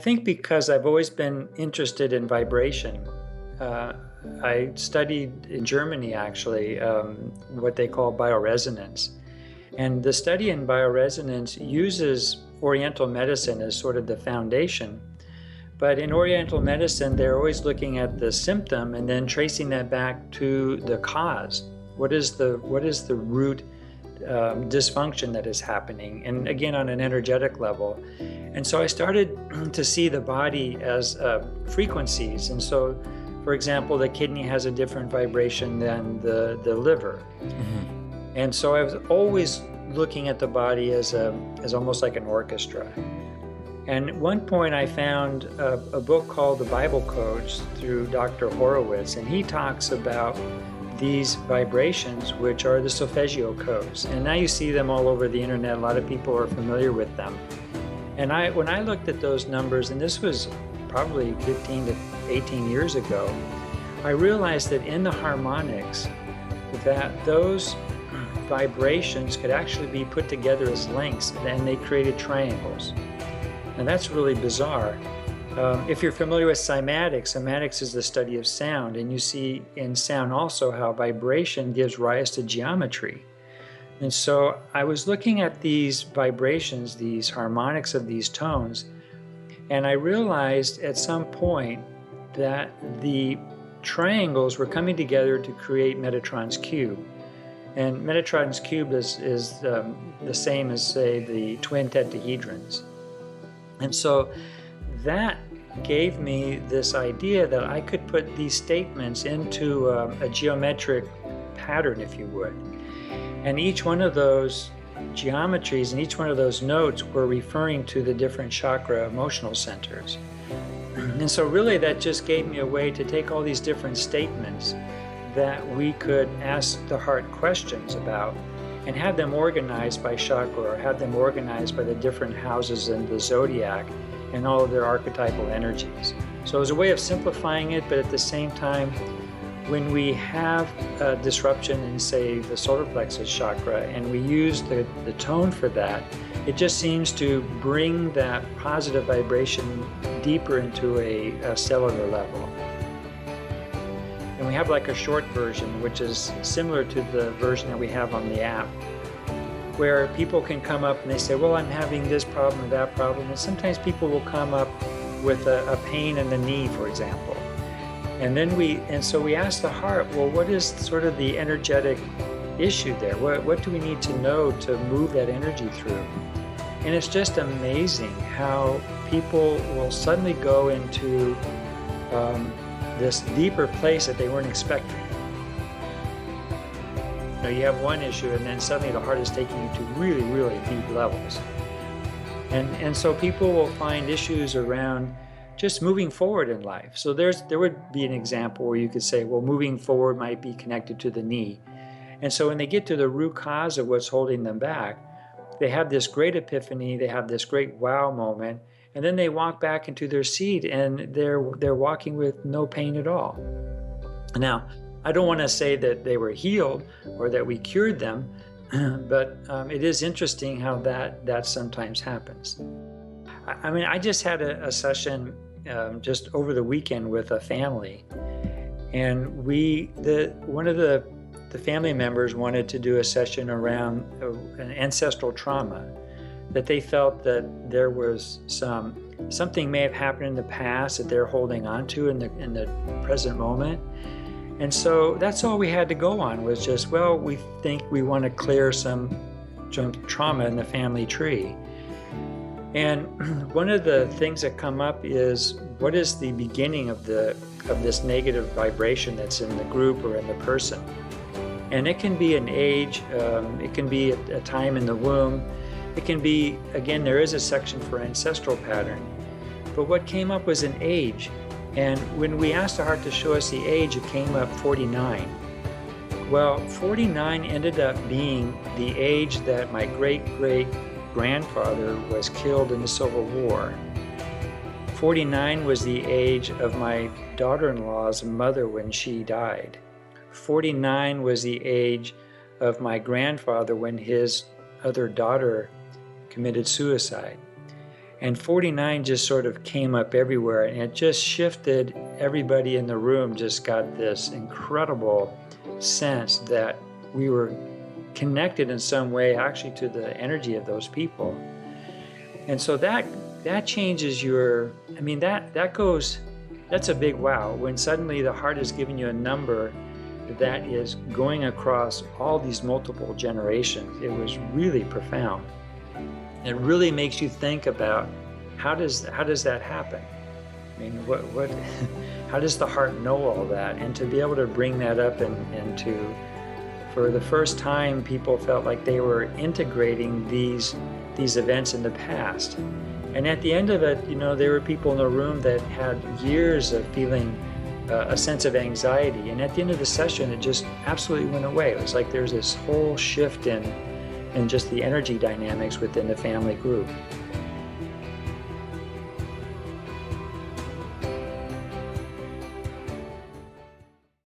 I think because I've always been interested in vibration. Uh, I studied in Germany, actually, what they call bioresonance. And the study in bioresonance uses Oriental medicine as sort of the foundation. But in Oriental medicine, they're always looking at the symptom and then tracing that back to the cause. What is the root dysfunction that is happening? And again, on an energetic level. And so I started to see the body as frequencies. And so, for example, the kidney has a different vibration than the liver. Mm-hmm. And so I was always looking at the body as almost like an orchestra. And at one point I found a book called The Bible Codes through Dr. Horowitz, and he talks about these vibrations, which are the Solfeggio codes. And now you see them all over the internet. A lot of people are familiar with them. And when I looked at those numbers, and this was probably 15 to 18 years ago, I realized that in the harmonics, that those vibrations could actually be put together as links, and they created triangles. And that's really bizarre. If you're familiar with cymatics is the study of sound, and you see in sound also how vibration gives rise to geometry. And so I was looking at these vibrations, these harmonics of these tones, and I realized at some point that the triangles were coming together to create Metatron's cube. And Metatron's cube is the same as, say, the twin tetrahedrons. And so that gave me this idea that I could put these statements into a geometric pattern, if you would. And each one of those geometries and each one of those notes were referring to the different chakra emotional centers. And so really that just gave me a way to take all these different statements that we could ask the heart questions about and have them organized by chakra, or have them organized by the different houses in the zodiac and all of their archetypal energies. So it was a way of simplifying it, but at the same time, when we have a disruption in, say, the solar plexus chakra, and we use the tone for that, it just seems to bring that positive vibration deeper into a cellular level. And we have like a short version, which is similar to the version that we have on the app, where people can come up and they say, well, I'm having this problem or that problem. And sometimes people will come up with a pain in the knee, for example. And so we ask the heart, well, what is sort of the energetic issue there? What do we need to know to move that energy through? And it's just amazing how people will suddenly go into this deeper place that they weren't expecting. You know, you have one issue, and then suddenly the heart is taking you to really, really deep levels. And so people will find issues around just moving forward in life. So there would be an example where you could say, well, moving forward might be connected to the knee. And so when they get to the root cause of what's holding them back, they have this great epiphany, they have this great wow moment, and then they walk back into their seat and they're walking with no pain at all. Now, I don't want to say that they were healed or that we cured them, but it is interesting how that sometimes happens. I mean, I just had a session just over the weekend with a family, and one of the family members wanted to do a session around an ancestral trauma, that they felt that there was something may have happened in the past that they're holding on to in the present moment. And so that's all we had to go on, was just, well, we think we want to clear some trauma in the family tree. And one of the things that come up is, what is the beginning of this negative vibration that's in the group or in the person? And it can be an age, it can be a time in the womb, it can be, again, there is a section for ancestral pattern, but what came up was an age. And when we asked the heart to show us the age, it came up 49. Well, 49 ended up being the age that my great-great-grandfather was killed in the Civil War. 49 was the age of my daughter-in-law's mother when she died. 49 was the age of my grandfather when his other daughter committed suicide. And 49 just sort of came up everywhere, and it just shifted. Everybody in the room just got this incredible sense that we were connected in some way actually to the energy of those people. And so that changes your, I mean, that's a big wow. When suddenly the heart is giving you a number that is going across all these multiple generations, it was really profound. It really makes you think about how does that happen? I mean, what how does the heart know all that? And to be able to bring that up and to, for the first time, people felt like they were integrating these events in the past. And at the end of it, there were people in the room that had years of feeling a sense of anxiety. And at the end of the session, it just absolutely went away. It was like there's this whole shift in just the energy dynamics within the family group.